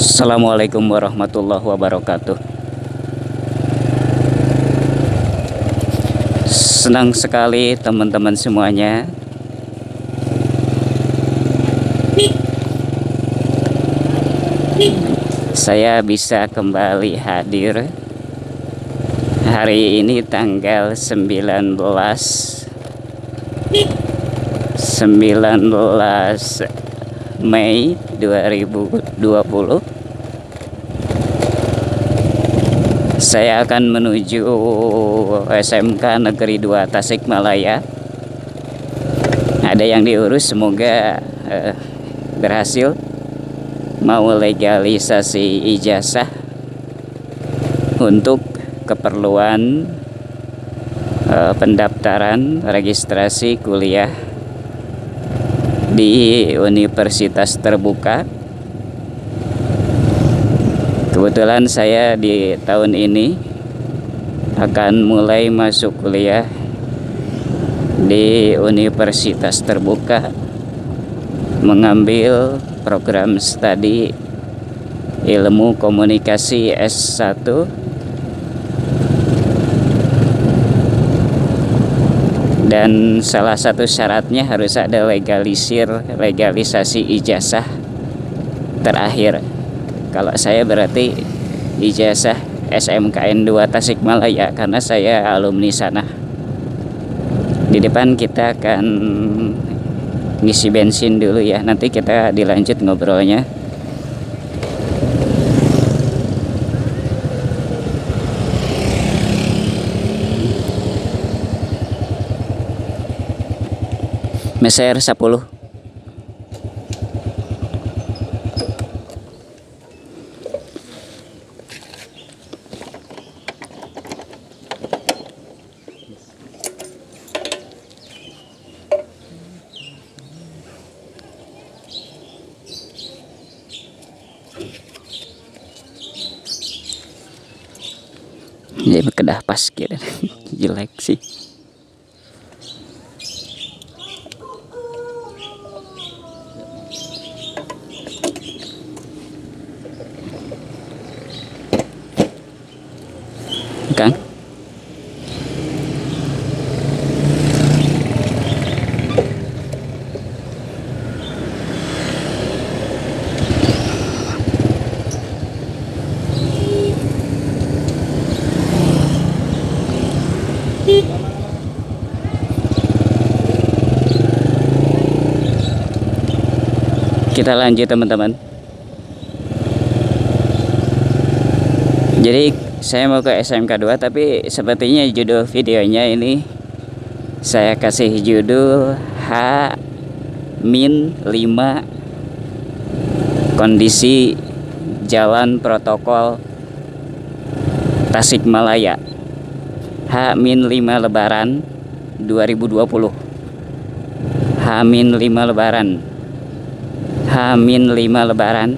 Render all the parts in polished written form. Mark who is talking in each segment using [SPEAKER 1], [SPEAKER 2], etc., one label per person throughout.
[SPEAKER 1] Assalamualaikum warahmatullahi wabarakatuh. Senang sekali teman-teman semuanya. Saya bisa kembali hadir hari ini tanggal 19 Mei 2020. Saya akan menuju SMK Negeri 2 Tasikmalaya. Ada yang diurus, semoga berhasil. Mau legalisasi ijazah untuk keperluan pendaftaran registrasi kuliah di universitas terbuka. Kebetulan saya di tahun ini akan mulai masuk kuliah di universitas terbuka, mengambil program studi ilmu komunikasi S1 dan salah satu syaratnya harus ada legalisasi ijazah terakhir. Kalau saya berarti ijazah SMKN 2 Tasikmalaya karena saya alumni sana. Di depan kita akan ngisi bensin dulu ya, nanti kita dilanjut ngobrolnya. Meser 10. Jadi kedah pas kira jelek sih. Kang, kita lanjut teman-teman. Jadi saya mau ke SMK 2, tapi sepertinya judul videonya ini saya kasih judul H-5 kondisi jalan protokol Tasikmalaya H-5 Lebaran 2020. H-5 Lebaran, H-5 Lebaran,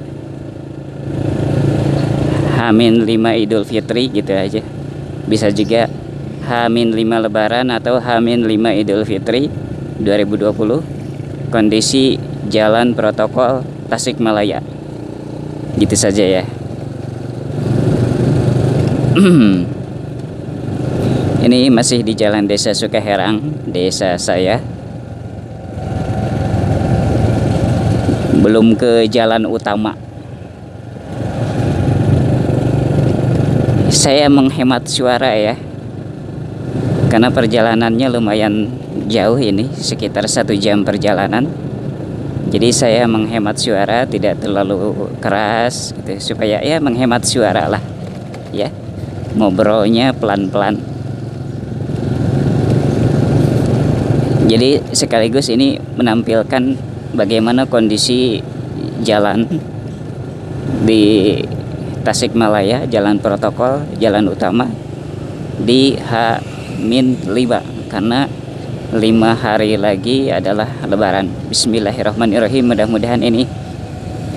[SPEAKER 1] H-5 Idul Fitri gitu aja. Bisa juga H-5 Lebaran atau H-5 Idul Fitri 2020. Kondisi jalan protokol Tasikmalaya. Gitu saja ya. Ini masih di Jalan Desa Sukaherang, desa saya. Belum ke jalan utama. Saya menghemat suara ya, karena perjalanannya lumayan jauh ini, sekitar 1 jam perjalanan. Jadi saya menghemat suara, tidak terlalu keras gitu, supaya ya menghemat suara lah ya, ngobrolnya pelan-pelan. Jadi sekaligus ini menampilkan bagaimana kondisi jalan di Tasikmalaya, jalan protokol, jalan utama di H-5, karena 5 hari lagi adalah Lebaran. Bismillahirrahmanirrahim. Mudah-mudahan ini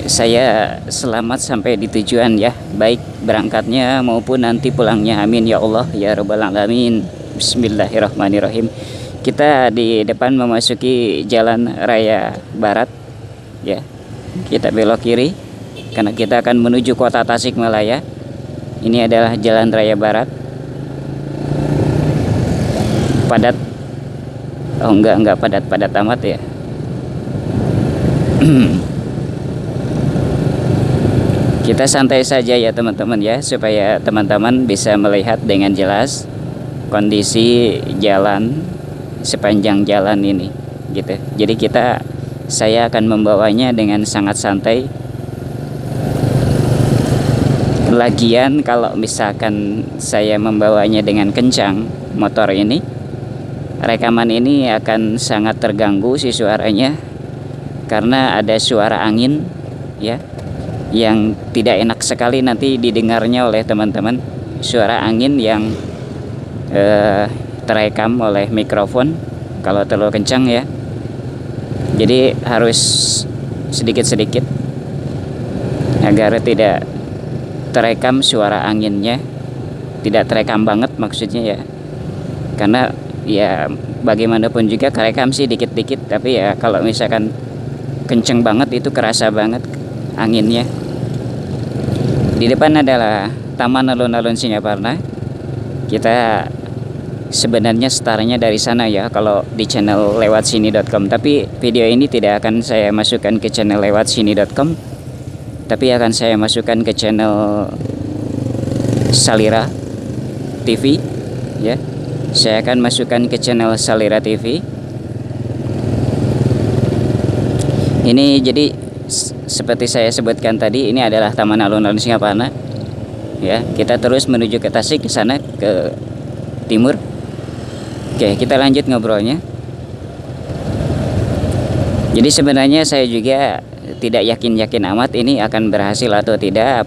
[SPEAKER 1] saya selamat sampai di tujuan ya, baik berangkatnya maupun nanti pulangnya. Amin ya Allah ya rabbal alamin. Bismillahirrahmanirrahim. Kita di depan memasuki Jalan Raya Barat ya. Kita belok kiri karena kita akan menuju kota Tasikmalaya. Ini adalah Jalan Raya Barat. Padat. Oh, enggak padat amat ya. Kita santai saja ya teman-teman ya, supaya teman-teman bisa melihat dengan jelas kondisi jalan sepanjang jalan ini gitu. Jadi saya akan membawanya dengan sangat santai. Lagian kalau misalkan saya membawanya dengan kencang motor ini, rekaman ini akan sangat terganggu si suaranya, karena ada suara angin ya, yang tidak enak sekali nanti didengarnya oleh teman-teman. Suara angin yang terekam oleh mikrofon kalau terlalu kencang ya. Jadi harus sedikit-sedikit agar tidak terekam suara anginnya, tidak terekam banget maksudnya ya. Karena ya bagaimanapun juga kerekam sih dikit-dikit, tapi ya kalau misalkan kenceng banget itu kerasa banget anginnya. Di depan adalah Taman Alun-Alun Singaparna. Kita sebenarnya startnya dari sana ya kalau di channel lewatsini.com, tapi video ini tidak akan saya masukkan ke channel lewatsini.com, tapi akan saya masukkan ke channel Salira TV ya. Saya akan masukkan ke channel Salira TV. Ini jadi seperti saya sebutkan tadi, ini adalah Taman Alun-Alun Singaparna ya. Kita terus menuju ke Tasik, ke sana ke timur. Oke, kita lanjut ngobrolnya. Jadi sebenarnya saya juga tidak yakin amat ini akan berhasil atau tidak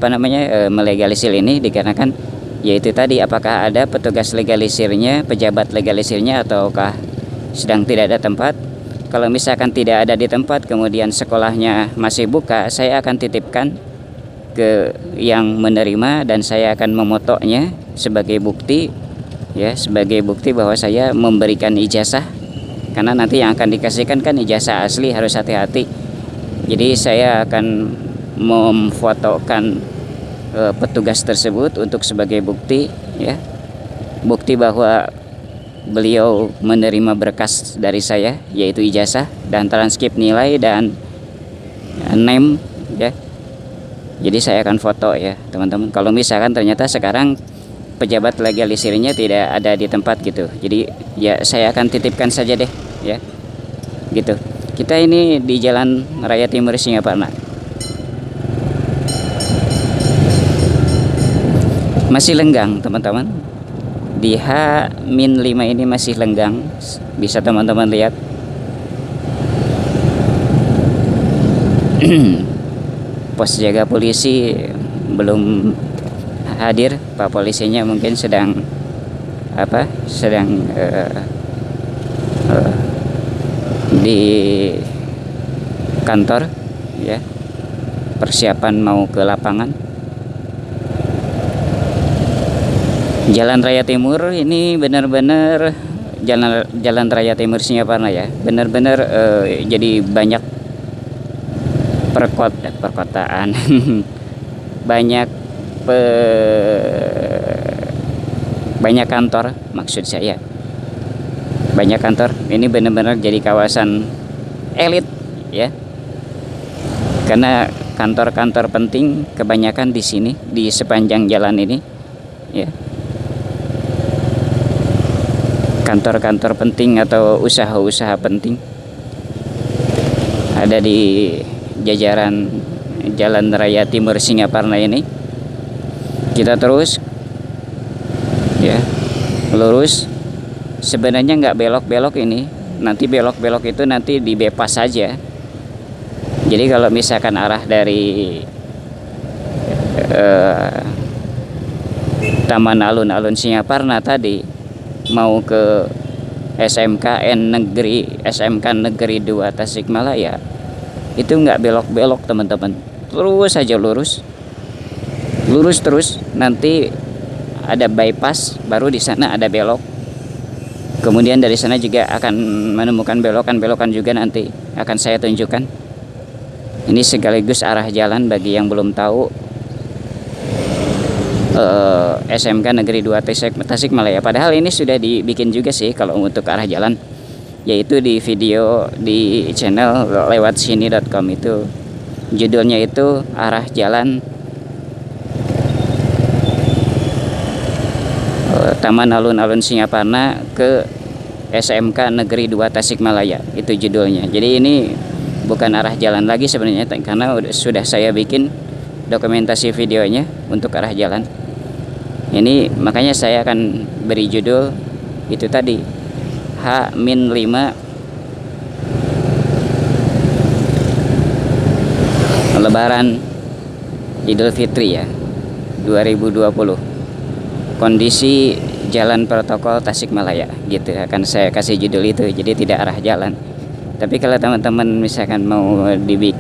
[SPEAKER 1] melegalisir ini, dikarenakan yaitu tadi, apakah ada petugas legalisirnya, pejabat legalisirnya, ataukah sedang tidak ada tempat. Kalau misalkan tidak ada di tempat, kemudian sekolahnya masih buka, saya akan titipkan ke yang menerima dan saya akan memotonya sebagai bukti ya, sebagai bukti bahwa saya memberikan ijazah. Karena nanti yang akan dikasihkan kan ijazah asli, harus hati-hati. Jadi saya akan memfotokan petugas tersebut untuk sebagai bukti ya, bukti bahwa beliau menerima berkas dari saya, yaitu ijazah dan transkrip nilai dan name ya. Jadi saya akan foto ya teman-teman. Kalau misalkan ternyata sekarang pejabat legalisirnya tidak ada di tempat gitu, jadi ya saya akan titipkan saja deh ya gitu. Kita ini di Jalan Raya Timur Singaparna. Masih lenggang teman-teman. Di H-5 ini masih lenggang, bisa teman-teman lihat. Pos jaga polisi belum hadir, Pak polisinya mungkin sedang di kantor ya, persiapan mau ke lapangan. Jalan Raya Timur ini benar-benar jalan Raya Timur Singaparna ya, benar-benar jadi banyak perkotaan banyak kantor, maksud saya banyak kantor. Ini benar-benar jadi kawasan elit ya, karena kantor-kantor penting kebanyakan di sini, di sepanjang jalan ini ya. Kantor-kantor penting atau usaha-usaha penting ada di jajaran Jalan Raya Timur Singaparna ini. Kita terus ya, lurus. Sebenarnya nggak belok-belok ini, nanti belok-belok itu nanti di bypass saja. Jadi kalau misalkan arah dari Taman Alun-Alun Singaparna tadi mau ke SMK Negeri 2 Tasikmalaya, itu nggak belok-belok teman-teman, terus saja lurus terus, nanti ada bypass, baru di sana ada belok. Kemudian dari sana juga akan menemukan belokan juga, nanti akan saya tunjukkan. Ini sekaligus arah jalan bagi yang belum tahu. SMK Negeri 2 Tasikmalaya. Padahal ini sudah dibikin juga sih kalau untuk arah jalan, yaitu di video di channel lewat sini.com. Itu judulnya itu arah jalan Taman Alun-Alun Singaparna ke SMK Negeri 2 Tasikmalaya, itu judulnya. Jadi ini bukan arah jalan lagi sebenarnya, karena sudah saya bikin dokumentasi videonya untuk arah jalan. Ini makanya saya akan beri judul itu tadi, H-5 Lebaran Idul Fitri ya 2020, kondisi jalan protokol Tasikmalaya, gitu akan saya kasih judul itu. Jadi tidak arah jalan, tapi kalau teman-teman misalkan mau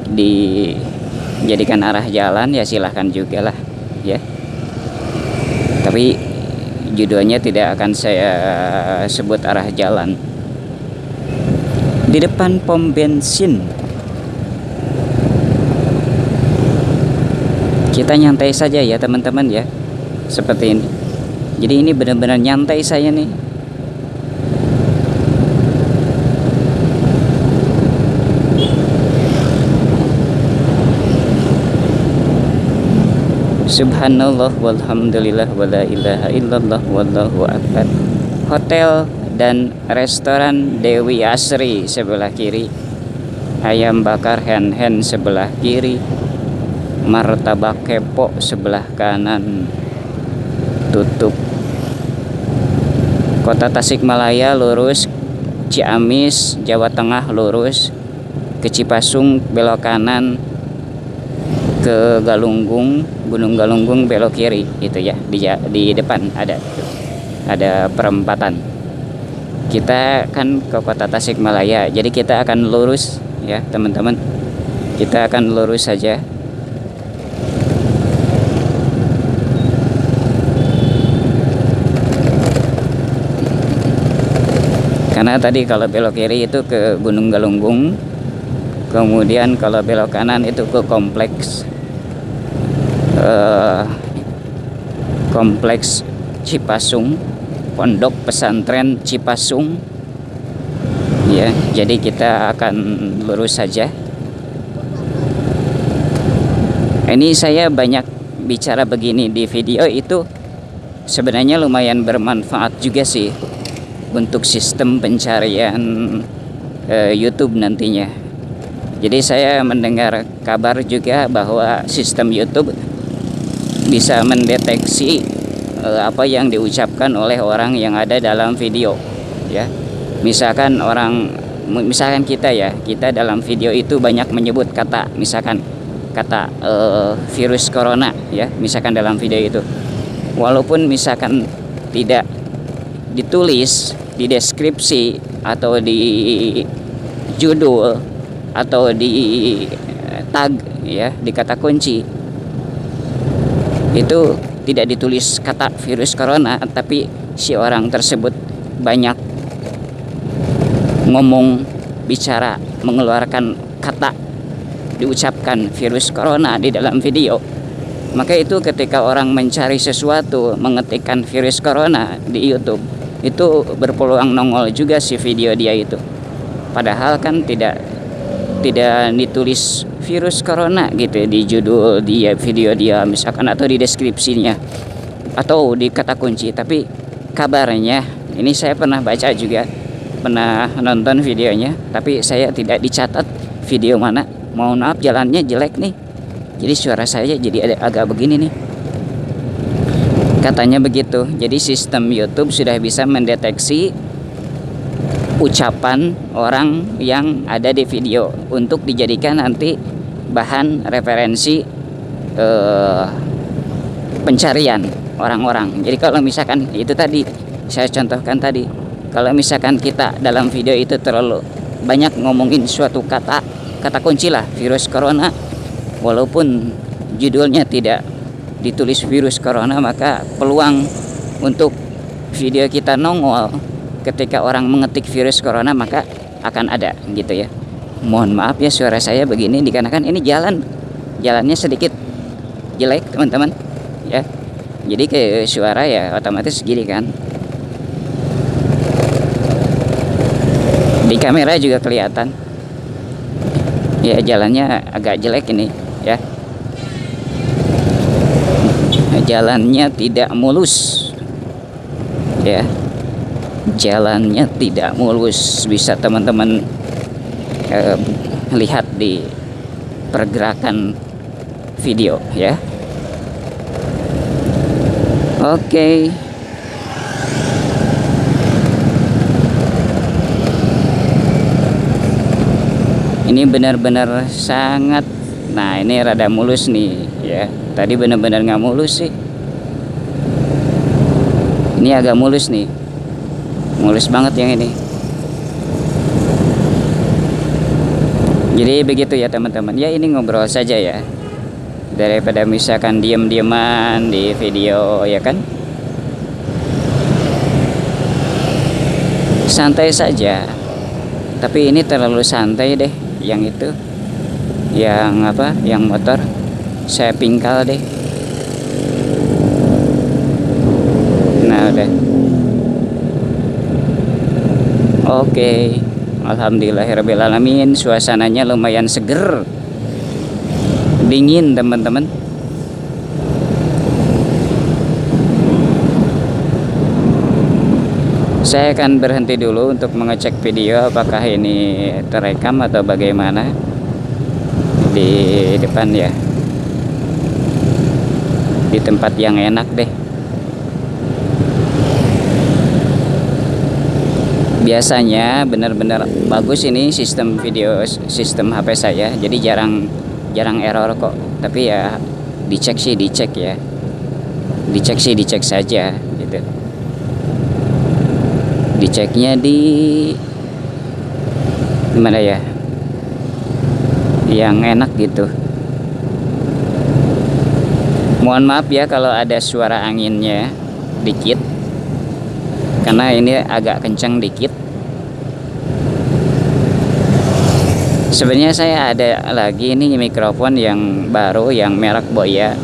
[SPEAKER 1] dijadikan arah jalan ya silahkan juga lah ya, tapi judulnya tidak akan saya sebut arah jalan. Di depan pom bensin kita nyantai saja ya teman-teman ya, seperti ini. Jadi ini benar-benar nyantai saya nih. Subhanallah walhamdulillah wala ilaha illallah wallahu akbar. Hotel dan restoran Dewi Asri sebelah kiri, ayam bakar Hen sebelah kiri, martabak kepo sebelah kanan tutup. Kota Tasikmalaya lurus, Ciamis Jawa Tengah lurus ke Cipasung belok kanan, ke Galunggung, Gunung Galunggung belok kiri, itu ya. Di depan ada perempatan. Kita kan ke Kota Tasikmalaya, jadi kita akan lurus ya teman-teman. Kita akan lurus saja. Karena tadi kalau belok kiri itu ke Gunung Galunggung, kemudian kalau belok kanan itu ke kompleks Cipasung, Pondok Pesantren Cipasung ya. Jadi kita akan lurus saja. Ini saya banyak bicara begini di video itu sebenarnya lumayan bermanfaat juga sih untuk sistem pencarian YouTube nantinya. Jadi saya mendengar kabar juga bahwa sistem YouTube bisa mendeteksi apa yang diucapkan oleh orang yang ada dalam video ya. Misalkan kita dalam video itu banyak menyebut kata, misalkan kata virus corona ya, misalkan dalam video itu, walaupun misalkan tidak ditulis di deskripsi atau di judul atau di tag ya, di kata kunci itu tidak ditulis kata virus corona, tapi si orang tersebut banyak ngomong, bicara, mengeluarkan kata, diucapkan virus corona di dalam video, maka itu ketika orang mencari sesuatu mengetikkan virus corona di YouTube, itu berpeluang nongol juga si video dia itu. Padahal kan tidak ditulis virus corona gitu di judul dia, video dia misalkan, atau di deskripsinya atau di kata kunci. Tapi kabarnya ini saya pernah baca juga, pernah nonton videonya, tapi saya tidak dicatat video mana. Mohon maaf, jalannya jelek nih, jadi suara saya jadi agak begini nih. Katanya begitu. Jadi sistem YouTube sudah bisa mendeteksi ucapan orang yang ada di video untuk dijadikan nanti bahan referensi pencarian orang-orang. Jadi kalau misalkan itu tadi saya contohkan tadi, kalau misalkan kita dalam video itu terlalu banyak ngomongin suatu kata kunci lah, virus corona, walaupun judulnya tidak ditulis virus corona, maka peluang untuk video kita nongol ketika orang mengetik virus corona maka akan ada gitu ya. Mohon maaf ya suara saya begini dikarenakan ini jalannya sedikit jelek teman-teman ya. Jadi ke suara ya otomatis gini kan. Di kamera juga kelihatan. Ya jalannya agak jelek ini ya. Jalannya tidak mulus. Ya. Jalannya tidak mulus, bisa teman-teman lihat di pergerakan video ya. Oke. Ini benar-benar sangat, nah ini rada mulus nih ya. Tadi benar-benar nggak mulus sih. Ini agak mulus nih, mulus banget yang ini. Jadi begitu ya teman-teman ya, ini ngobrol saja ya, daripada misalkan diem-dieman di video ya kan. Santai saja, tapi ini terlalu santai deh. Yang itu, yang apa, yang motor saya pingkal deh. Nah udah. Oke. Alhamdulillahirrabbilalamin, suasananya lumayan seger, dingin teman-teman. Saya akan berhenti dulu untuk mengecek video apakah ini terekam atau bagaimana di depan ya, di tempat yang enak deh. Biasanya benar-benar bagus ini sistem video, sistem HP saya, jadi jarang error kok. Tapi ya dicek ya, dicek saja gitu. Diceknya di mana ya, yang enak gitu. Mohon maaf ya kalau ada suara anginnya dikit, karena ini agak kencang dikit. Sebenarnya saya ada lagi ini mikrofon yang baru, yang merek Boya,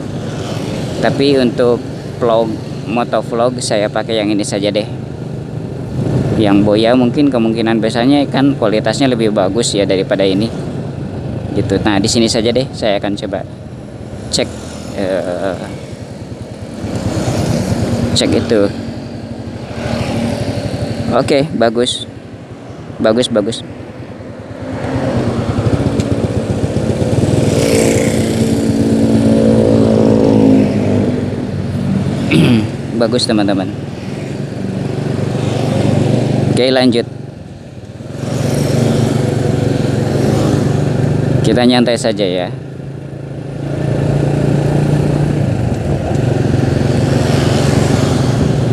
[SPEAKER 1] tapi untuk vlog, motovlog saya pakai yang ini saja deh. Yang Boya mungkin kemungkinan besarnya kan kualitasnya lebih bagus ya daripada ini gitu. Nah di sini saja deh saya akan coba cek itu. Oke, bagus. Bagus teman-teman. Oke, lanjut. Kita nyantai saja ya.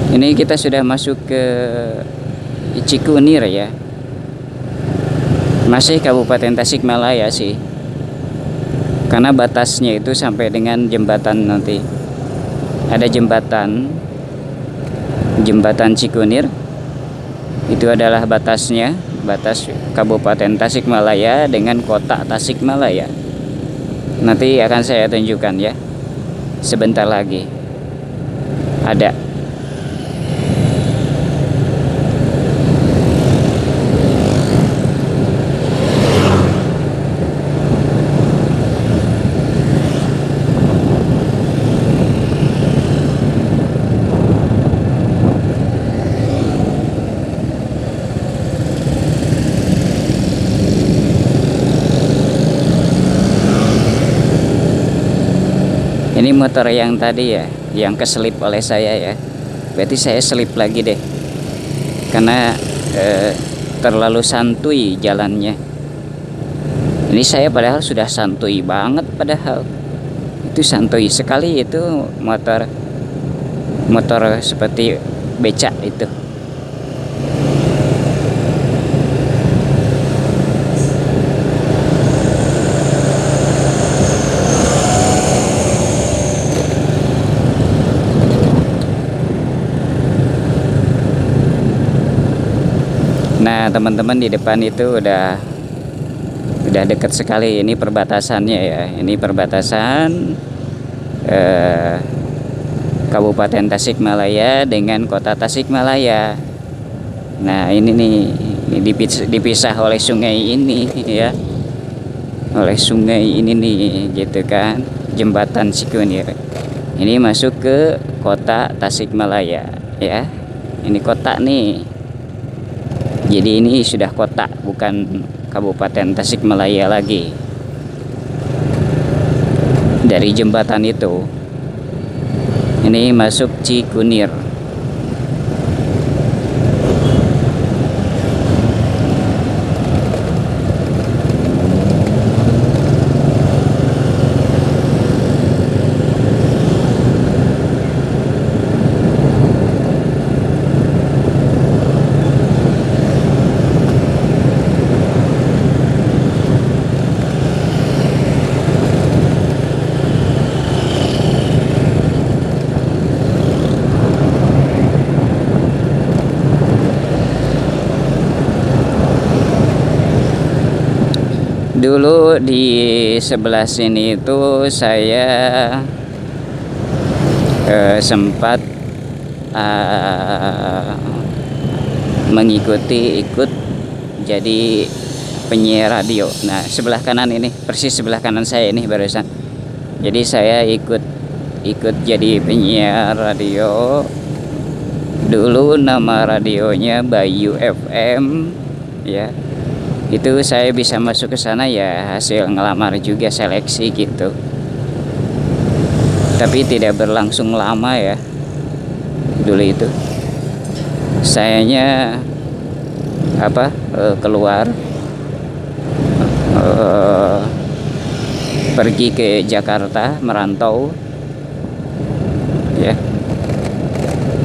[SPEAKER 1] Ini kita sudah masuk ke Cikunir ya. Masih Kabupaten Tasikmalaya sih. Karena batasnya itu sampai dengan jembatan nanti. Ada jembatan Cikunir. Itu adalah batasnya, batas Kabupaten Tasikmalaya dengan kota Tasikmalaya. Nanti akan saya tunjukkan ya, sebentar lagi ada. Ini motor yang tadi ya, yang keselip oleh saya ya. Berarti saya selip lagi deh, karena terlalu santuy jalannya. Ini saya padahal sudah santuy banget, padahal itu santuy sekali itu motor seperti becak itu. Nah teman-teman, di depan itu udah sudah dekat sekali. Ini perbatasannya ya, ini perbatasan Kabupaten Tasikmalaya dengan Kota Tasikmalaya. Nah ini nih, ini dipisah oleh sungai ini ya, oleh sungai ini nih gitu kan, jembatan Cikunir. Ini masuk ke Kota Tasikmalaya ya, ini kota nih. Jadi ini sudah kota, bukan Kabupaten Tasikmalaya lagi. Dari jembatan itu ini masuk Cikunir. Dulu di sebelah sini itu saya sempat ikut jadi penyiar radio. Nah sebelah kanan ini, persis sebelah kanan saya ini barusan. Jadi saya ikut jadi penyiar radio. Dulu nama radionya Bayu FM ya. Itu saya bisa masuk ke sana ya hasil ngelamar juga, seleksi gitu. Tapi tidak berlangsung lama ya. Dulu itu sayanya keluar pergi ke Jakarta, merantau ya,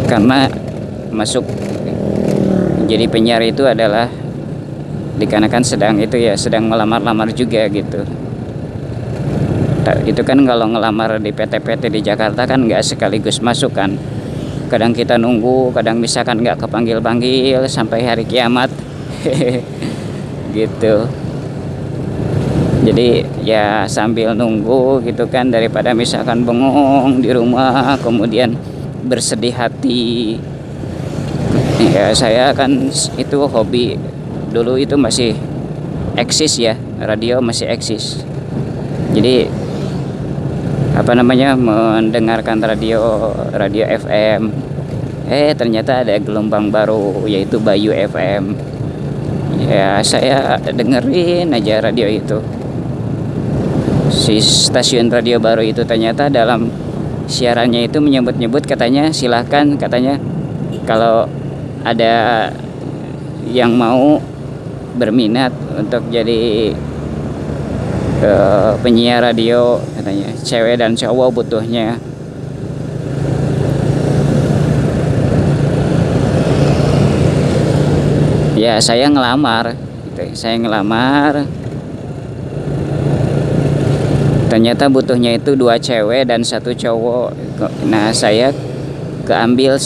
[SPEAKER 1] karena masuk jadi penyiar itu adalah dikarenakan sedang melamar-lamar juga gitu. Itu kan kalau ngelamar di PT-PT di Jakarta kan nggak sekaligus masuk kan, kadang kita nunggu, kadang misalkan nggak kepanggil-panggil sampai hari kiamat gitu. Jadi ya sambil nunggu gitu kan, daripada misalkan bengong di rumah kemudian bersedih hati. Ya saya kan itu hobi. Dulu itu masih eksis ya, radio masih eksis. Jadi mendengarkan radio FM. Ternyata ada gelombang baru yaitu Bayu FM. Ya saya dengerin aja radio itu. Si stasiun radio baru itu ternyata dalam siarannya itu menyebut-nyebut katanya, silahkan katanya kalau ada yang mau berminat untuk jadi penyiar radio, katanya cewek dan cowok butuhnya. Ya saya ngelamar gitu. Ternyata butuhnya itu 2 cewek dan 1 cowok. Nah saya keambil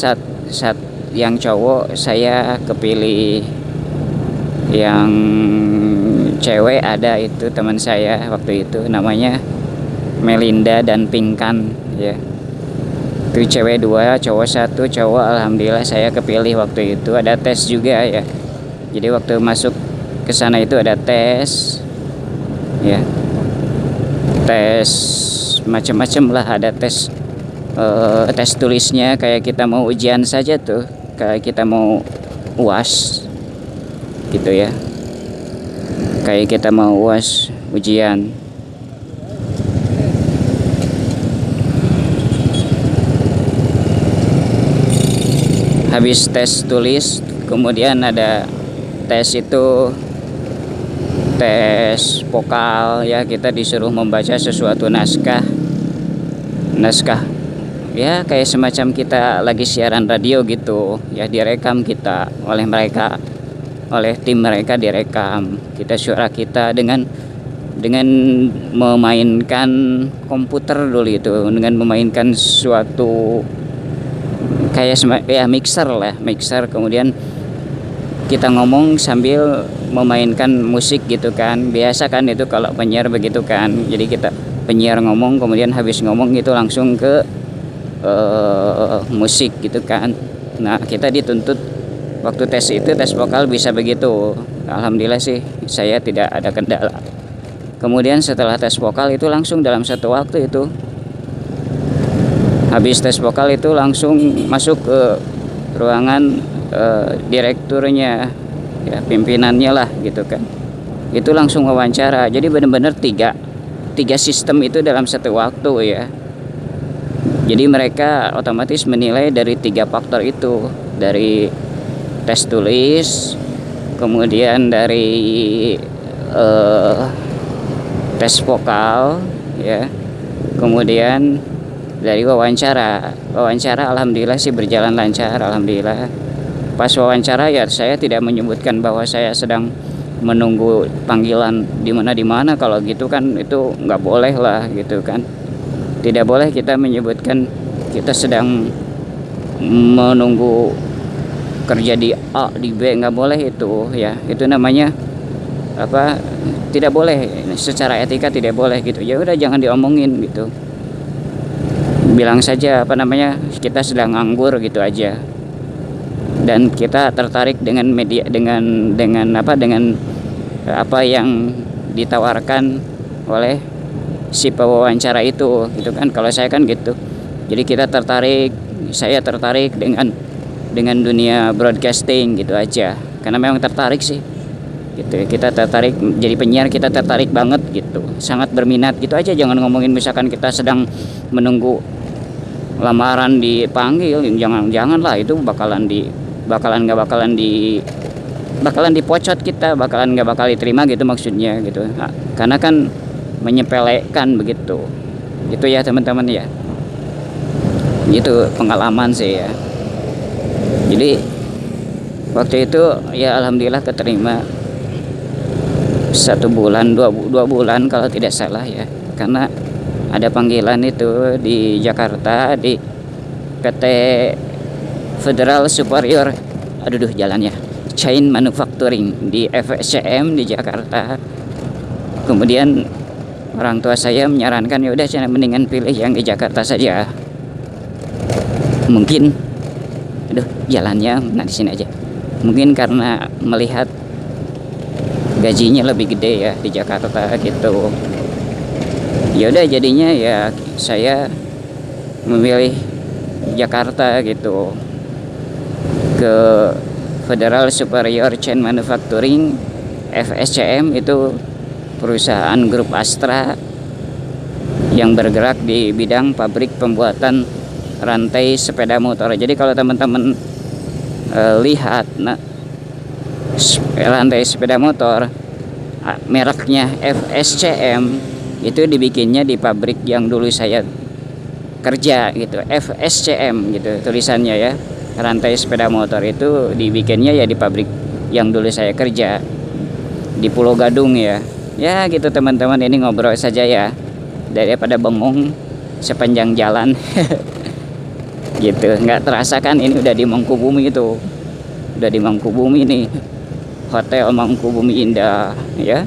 [SPEAKER 1] yang cowok, saya kepilih. Yang cewek ada itu teman saya waktu itu, namanya Melinda dan Pinkan ya. Itu cewek 2, cowok 1, cowok. Alhamdulillah saya kepilih waktu itu. Ada tes juga ya. Jadi waktu masuk ke sana itu ada tes ya. Tes macam-macam lah, ada tes tulisnya kayak kita mau ujian saja tuh, kayak kita mau UAS gitu ya, kayak kita mau UAS ujian. Habis tes tulis kemudian ada tes vokal ya, kita disuruh membaca sesuatu naskah ya, kayak semacam kita lagi siaran radio gitu ya, direkam kita oleh tim mereka, direkam kita, suara kita dengan memainkan komputer dulu itu, dengan memainkan suatu kayak mixer, kemudian kita ngomong sambil memainkan musik gitu kan, biasa kan itu kalau penyiar begitu kan. Jadi kita penyiar ngomong, kemudian habis ngomong gitu langsung ke musik gitu kan. Nah kita dituntut waktu tes itu, tes vokal bisa begitu. Alhamdulillah sih saya tidak ada kendala. Kemudian setelah tes vokal itu langsung dalam satu waktu itu, habis tes vokal itu langsung masuk ke ruangan direkturnya, ya pimpinannya lah gitu kan. Itu langsung wawancara. Jadi benar-benar tiga sistem itu dalam satu waktu ya. Jadi mereka otomatis menilai dari 3 faktor itu, dari tes tulis, kemudian dari tes vokal ya, kemudian dari wawancara. Alhamdulillah sih berjalan lancar, alhamdulillah. Pas wawancara ya saya tidak menyebutkan bahwa saya sedang menunggu panggilan di mana, kalau gitu kan itu nggak boleh lah gitu kan. Tidak boleh kita menyebutkan kita sedang menunggu kerja di A, di B, nggak boleh itu ya. Itu namanya apa, tidak boleh, secara etika tidak boleh gitu. Ya udah jangan diomongin gitu, bilang saja apa namanya kita sedang nganggur gitu aja, dan kita tertarik dengan media, dengan apa yang ditawarkan oleh si pewawancara itu gitu kan. Kalau saya kan gitu, jadi saya tertarik dengan dunia broadcasting gitu aja, karena memang tertarik sih gitu. Kita tertarik jadi penyiar, kita tertarik banget gitu, sangat berminat gitu aja. Jangan ngomongin misalkan kita sedang menunggu lamaran dipanggil, janganlah, itu bakalan dipocot kita, nggak bakal diterima gitu maksudnya gitu. Nah, karena kan menyepelekan begitu gitu ya teman-teman ya. Itu pengalaman sih ya. Jadi waktu itu ya alhamdulillah keterima 1 bulan 2 bulan kalau tidak salah ya, karena ada panggilan itu di Jakarta di PT Federal Superior jalannya Chain Manufacturing di FSCM di Jakarta. Kemudian orang tua saya menyarankan ya udah saya mendingan pilih yang di Jakarta saja. Mungkin jalannya di sini aja. Mungkin karena melihat gajinya lebih gede ya di Jakarta gitu. Ya udah jadinya ya saya memilih Jakarta gitu, ke Federal Superior Chain Manufacturing FSCM. Itu perusahaan grup Astra yang bergerak di bidang pabrik pembuatan rantai sepeda motor. Jadi kalau teman-teman lihat rantai sepeda motor mereknya FSCM, itu dibikinnya di pabrik yang dulu saya kerja gitu, FSCM gitu tulisannya ya. Rantai sepeda motor itu dibikinnya ya di pabrik yang dulu saya kerja di Pulau Gadung ya. Ya gitu teman-teman, ini ngobrol saja ya daripada bengong sepanjang jalan. Gitu, nggak terasa kan ini udah di Mangkubumi, itu udah di Mangkubumi nih, Hotel Mangkubumi Indah ya.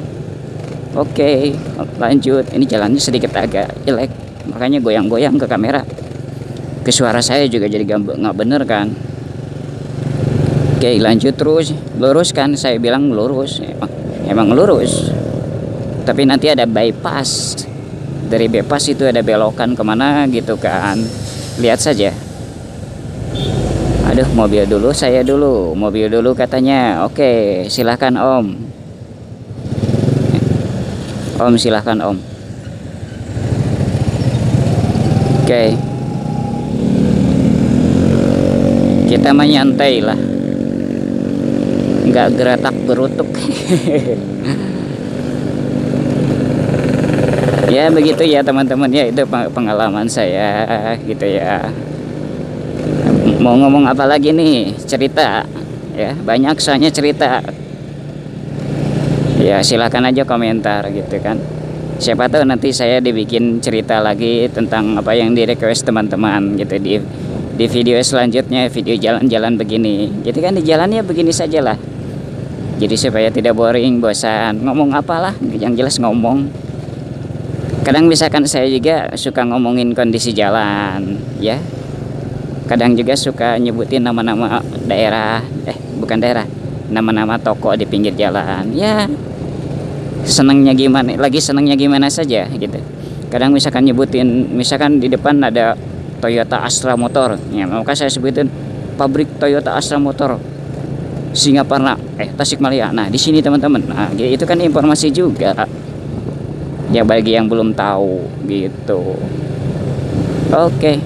[SPEAKER 1] Oke, lanjut. Ini jalannya sedikit agak jelek, makanya goyang-goyang ke kamera, ke suara saya juga jadi nggak bener kan. Oke, lanjut terus, lurus kan, saya bilang lurus, emang lurus, tapi nanti ada bypass. Dari bypass itu ada belokan kemana gitu kan, lihat saja. Aduh, mobil dulu katanya. Oke, silahkan om silahkan om. Oke, kita menyantai lah, nggak geretak gerutuk. Ya begitu ya teman-teman ya, itu pengalaman saya gitu ya. Mau ngomong apa lagi nih, cerita ya, banyak soalnya cerita ya. Silakan aja komentar gitu kan, siapa tahu nanti saya dibikin cerita lagi tentang apa yang di request teman-teman gitu di video selanjutnya, video jalan-jalan begini. Jadi kan di jalannya begini saja lah, Jadi supaya tidak boring, bosan, ngomong apalah, yang jelas ngomong. Kadang misalkan saya juga suka ngomongin kondisi jalan, ya. Kadang juga suka nyebutin nama-nama daerah, bukan daerah, nama-nama toko di pinggir jalan. Ya, senangnya gimana, lagi senangnya gimana saja gitu. Kadang misalkan nyebutin, misalkan di depan ada Toyota Astra Motor, ya, maka saya sebutin pabrik Toyota Astra Motor Singaparna, Tasikmalaya. Nah, di sini teman-teman. Nah, itu kan informasi juga. Ya bagi yang belum tahu gitu. Oke.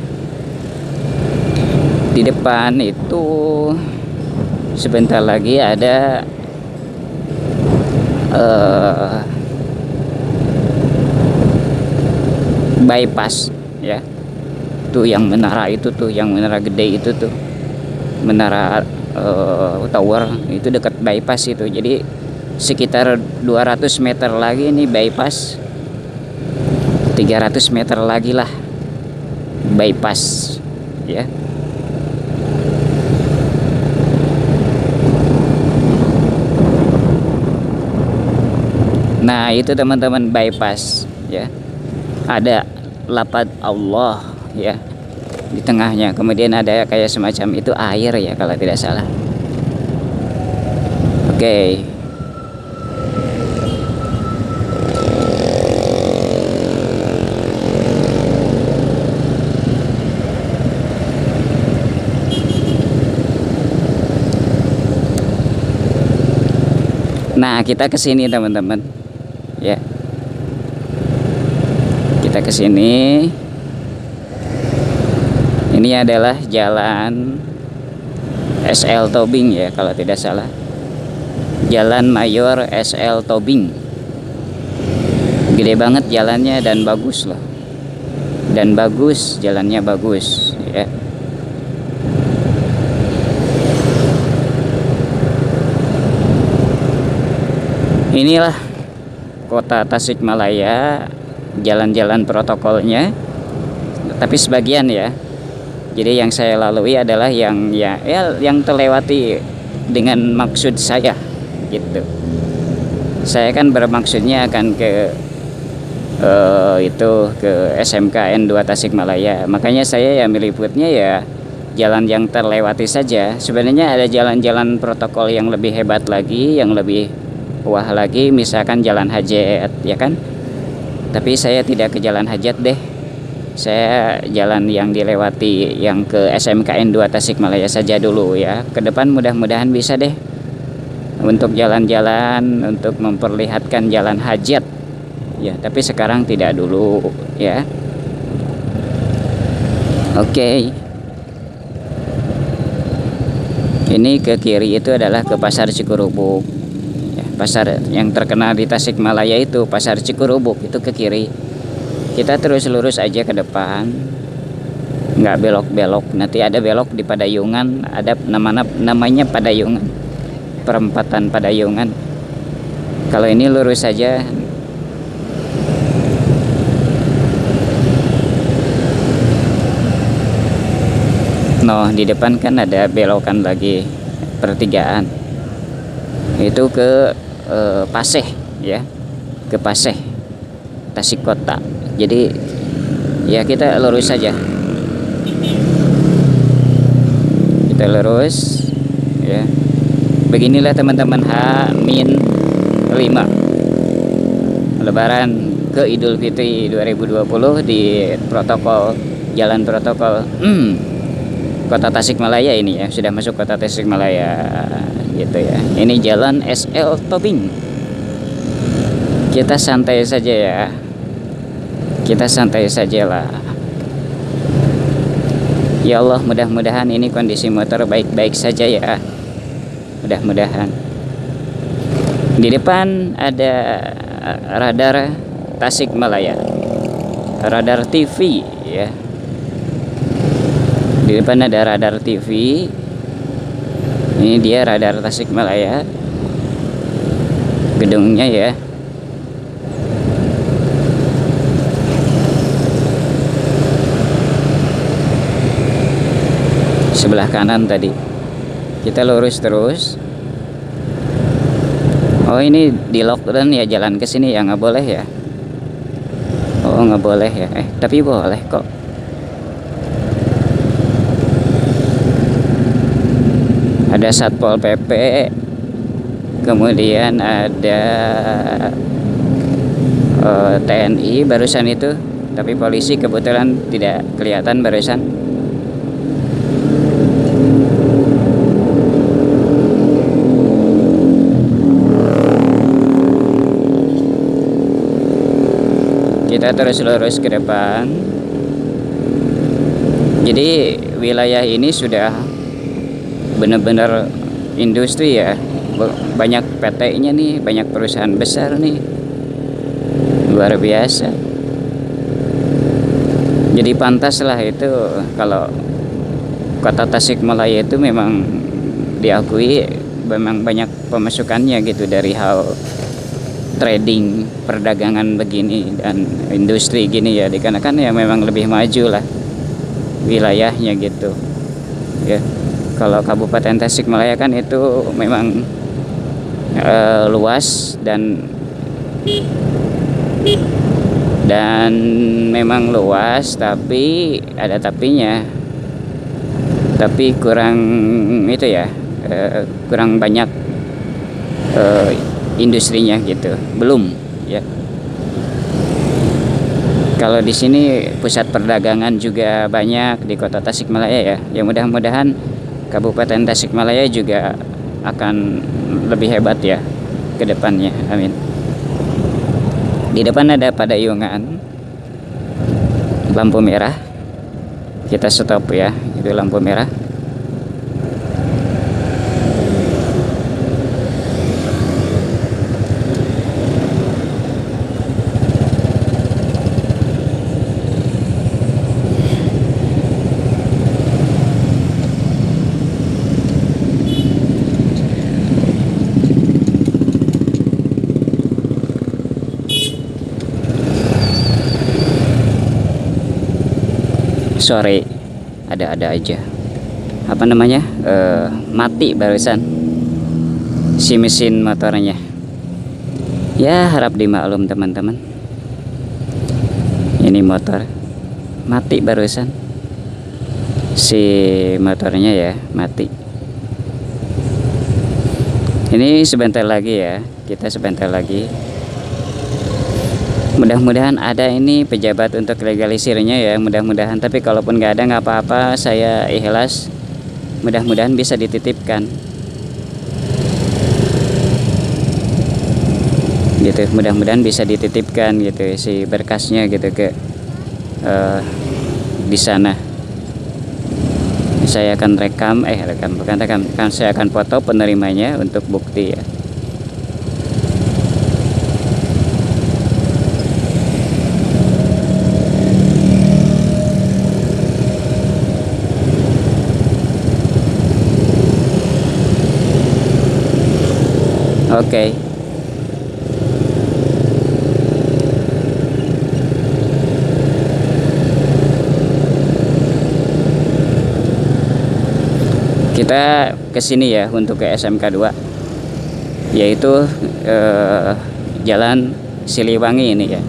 [SPEAKER 1] Di depan itu sebentar lagi ada bypass, ya. Tuh yang menara itu tuh, yang menara gede itu tuh. Menara tower itu dekat bypass itu. Jadi sekitar 200 meter lagi ini bypass, 300 meter lagi lah bypass, ya. Nah itu teman-teman bypass, ya. Ada lapad Allah, ya, di tengahnya. Kemudian ada kayak semacam itu air, ya, kalau tidak salah. Oke. Nah kita kesini teman-teman, ya. Kita kesini. Ini adalah jalan SL Tobing, ya, kalau tidak salah. Jalan Mayor SL Tobing. Gede banget jalannya dan bagus loh. Dan bagus, jalannya bagus, ya. Inilah kota Tasikmalaya, jalan-jalan protokolnya. Tapi sebagian, ya. Jadi yang saya lalui adalah yang yang terlewati dengan maksud saya gitu. Saya kan bermaksudnya akan ke ke SMKN 2 Tasikmalaya. Makanya saya ya meliputnya ya jalan yang terlewati saja. Sebenarnya ada jalan-jalan protokol yang lebih hebat lagi, yang lebih wah lagi, misalkan jalan Hajat, ya kan? Tapi saya tidak ke jalan Hajat deh. Saya jalan yang dilewati yang ke SMKN 2 Tasikmalaya saja dulu, ya. Ke depan mudah-mudahan bisa deh untuk jalan-jalan, untuk memperlihatkan jalan Hajat, ya. Tapi sekarang tidak dulu, ya. Oke. Ini ke kiri itu adalah ke Pasar Cikurubuk, ya. Pasar yang terkenal di Tasikmalaya itu Pasar Cikurubuk, itu ke kiri. Kita terus lurus aja ke depan, nggak belok-belok. Nanti ada belok di Padayungan, ada namanya Padayungan, perempatan Padayungan. Kalau ini lurus saja. Noh, di depan kan ada belokan lagi, pertigaan. Itu ke Paseh, ya, ke Paseh, Tasik Kota. Jadi ya kita lurus saja. Kita lurus, ya. Beginilah teman-teman H-5 Lebaran ke Idul Fitri 2020 di protokol, jalan protokol Kota Tasikmalaya ini, ya. Sudah masuk Kota Tasikmalaya gitu, ya. Ini jalan SL Tobing. Kita santai saja, ya. Kita santai sajalah. Ya Allah, mudah-mudahan ini kondisi motor baik-baik saja, ya. Mudah-mudahan. Di depan ada radar Tasikmalaya, radar TV, ya. Di depan ada radar TV. Ini dia radar Tasikmalaya, gedungnya, ya. Sebelah kanan tadi. Kita lurus terus. Oh, ini di lockdown ya, jalan ke sini ya, nggak boleh ya? Oh, nggak boleh ya? Tapi boleh kok. Ada Satpol PP, kemudian ada TNI barusan itu, tapi polisi kebetulan tidak kelihatan barusan. Kita terus lurus ke depan. Jadi wilayah ini sudah benar-benar industri ya, banyak PT-nya nih, banyak perusahaan besar nih, luar biasa. Jadi pantas lah itu kalau kota Tasikmalaya itu memang diakui memang banyak pemasukannya gitu dari hal trading, perdagangan begini dan industri gini ya, dikarenakan ya memang lebih maju lah wilayahnya gitu ya. Kalau Kabupaten Tasikmalaya kan itu memang luas dan memang luas, tapi ada tapinya, tapi kurang itu ya, kurang banyak industrinya gitu, belum ya. Kalau di sini pusat perdagangan juga banyak di kota Tasikmalaya ya. Ya mudah-mudahan Kabupaten Tasikmalaya juga akan lebih hebat ya ke depannya. Amin. Di depan ada Padayungan, lampu merah. Kita stop ya, itu lampu merah. Sore ada aja apa namanya, mati barusan si mesin motornya ya, harap dimaklum teman-teman. Ini motor mati barusan, si motornya ya mati. Ini sebentar lagi ya, kita sebentar lagi. Mudah-mudahan ada ini pejabat untuk legalisirnya ya, mudah-mudahan. Tapi kalaupun nggak ada nggak apa-apa, saya ikhlas. Mudah-mudahan bisa dititipkan gitu, mudah-mudahan bisa dititipkan gitu si berkasnya gitu ke di sana. Saya akan saya akan foto penerimanya untuk bukti ya. Oke. Kita ke sini ya untuk ke SMK 2, yaitu Jalan Siliwangi ini ya.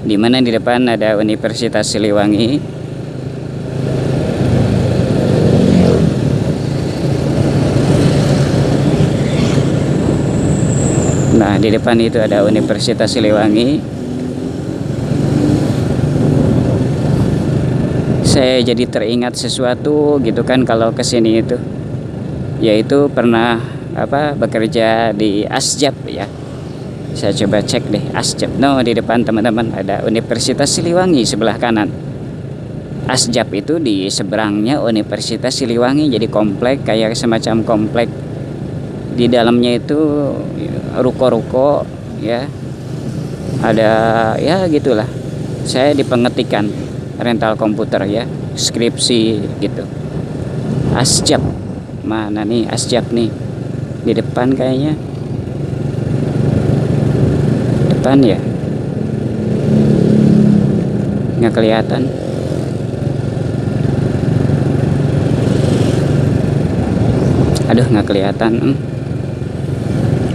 [SPEAKER 1] Dimana di depan ada Universitas Siliwangi. Nah, di depan itu ada Universitas Siliwangi. Saya jadi teringat sesuatu gitu kan kalau kesini itu, yaitu pernah bekerja di Asjab ya. Saya coba cek deh Asjab. No, di depan teman-teman ada Universitas Siliwangi sebelah kanan. Asjab itu di seberangnya Universitas Siliwangi, jadi komplek kayak semacam komplek. Di dalamnya itu ruko-ruko ya, ada ya gitulah. Saya di pengetikan rental komputer ya, skripsi gitu. Asjab mana nih, Asjab nih di depan kayaknya, depan ya, nggak kelihatan. Aduh, nggak kelihatan.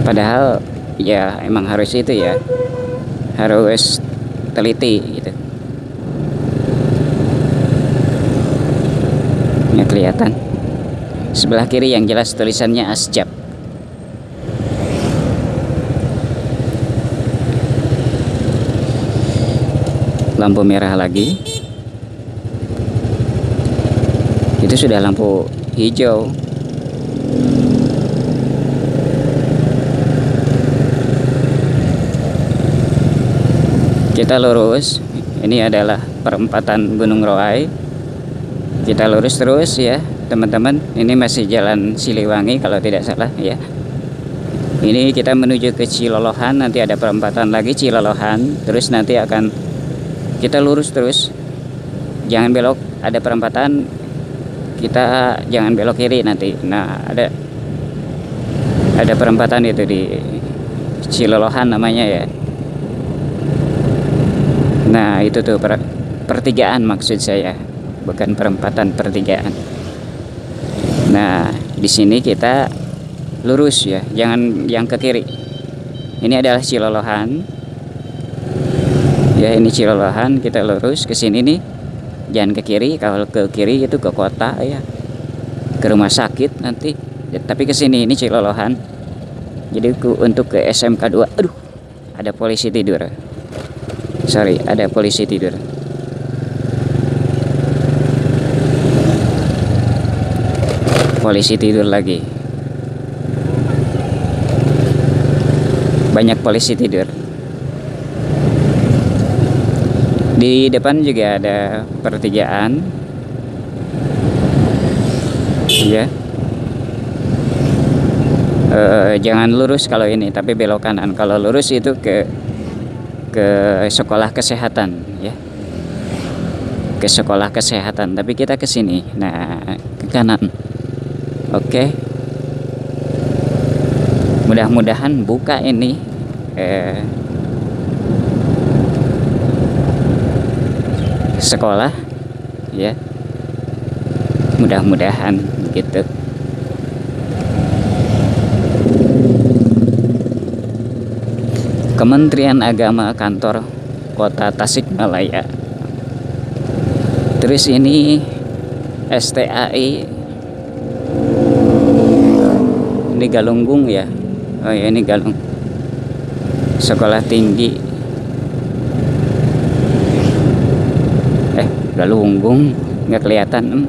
[SPEAKER 1] Padahal ya emang harus itu ya, harus teliti gitu. Nggak kelihatan. Sebelah kiri yang jelas tulisannya Asjab. Lampu merah lagi. Itu sudah lampu hijau. Kita lurus. Ini adalah perempatan Gunung Roai. Kita lurus terus ya teman-teman. Ini masih jalan Siliwangi kalau tidak salah ya. Ini kita menuju ke Cilolohan. Nanti ada perempatan lagi Cilolohan. Terus nanti akan kita lurus terus. Jangan belok. Ada perempatan. Kita jangan belok kiri nanti. Nah ada perempatan itu di Cilolohan namanya ya. Nah itu tuh pertigaan maksud saya, bukan perempatan, pertigaan. Nah di sini kita lurus ya, jangan yang ke kiri. Ini adalah Cilolohan. Ya ini Cilolohan, kita lurus ke sini nih. Jangan ke kiri, kalau ke kiri itu ke kota ya, ke rumah sakit nanti. Ya, tapi ke sini ini Cilolohan. Jadi untuk ke SMK 2. Aduh, ada polisi tidur. Sorry, ada polisi tidur. Polisi tidur lagi. Banyak polisi tidur. Di depan juga ada pertigaan. Ya. Jangan lurus kalau ini, tapi belok kanan. Kalau lurus itu ke sekolah kesehatan ya, ke sekolah kesehatan, tapi kita ke sini. Nah ke kanan. Oke. Mudah-mudahan buka ini sekolah ya, mudah-mudahan gitu. Kementerian Agama kantor Kota Tasikmalaya. Terus ini STAI. Ini Galunggung ya. Oh ya ini Galung. Sekolah tinggi. Galunggung nggak kelihatan.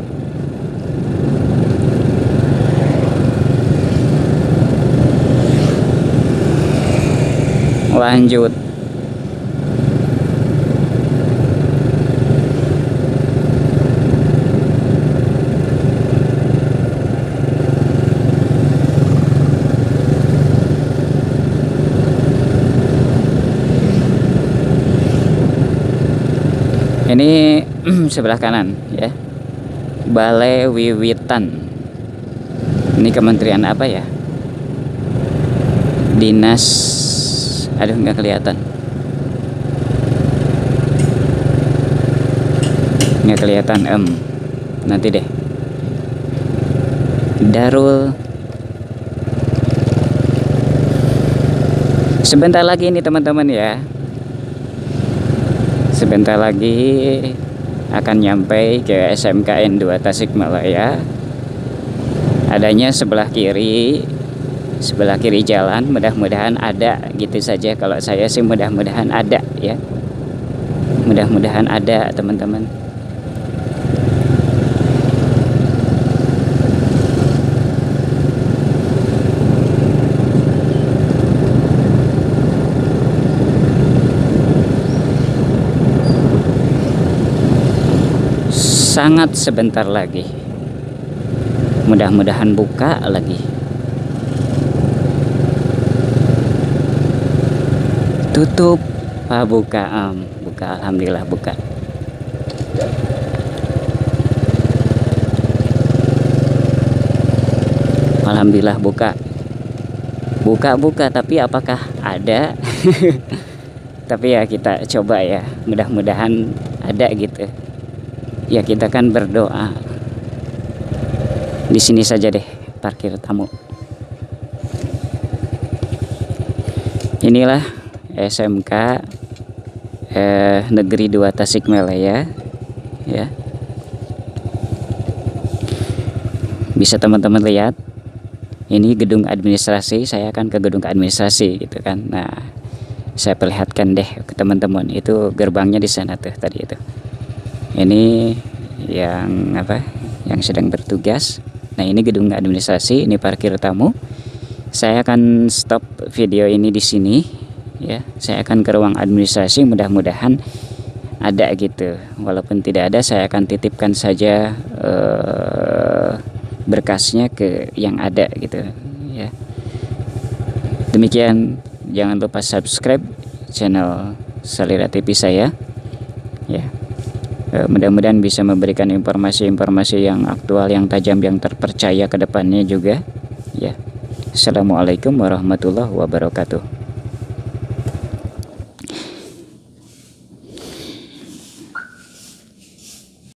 [SPEAKER 1] Lanjut. Ini sebelah kanan ya, Balai Wiwitan. Ini kementerian apa ya? Dinas, aduh nggak kelihatan, nanti deh. Darul. Sebentar lagi ini teman-teman ya, sebentar lagi akan nyampe ke SMKN 2 Tasikmalaya. Adanya sebelah kiri jalan. Mudah-mudahan ada gitu saja. Kalau saya sih mudah-mudahan ada ya, mudah-mudahan ada teman-teman. Sangat sebentar lagi, mudah-mudahan buka lagi. Tutup, buka, buka, alhamdulillah buka. Alhamdulillah buka. Buka, tapi apakah ada? Tapi ya kita coba ya, mudah-mudahan ada gitu. Ya kita kan berdoa. Di sini saja deh parkir tamu. Inilah SMK Negeri 2 Tasikmalaya ya. Bisa teman-teman lihat, ini gedung administrasi. Saya akan ke gedung administrasi gitu kan. Nah, saya perlihatkan deh ke teman-teman, itu gerbangnya di sana tuh tadi itu. Ini yang apa? Yang sedang bertugas. Nah, ini gedung administrasi, ini parkir tamu. Saya akan stop video ini di sini ya. Saya akan ke ruang administrasi, mudah-mudahan ada gitu. Walaupun tidak ada, saya akan titipkan saja berkasnya ke yang ada gitu ya. Demikian, jangan lupa subscribe channel Salira TV saya ya. Mudah-mudahan bisa memberikan informasi-informasi yang aktual, yang tajam, yang terpercaya ke depannya juga ya. Assalamualaikum warahmatullahi wabarakatuh.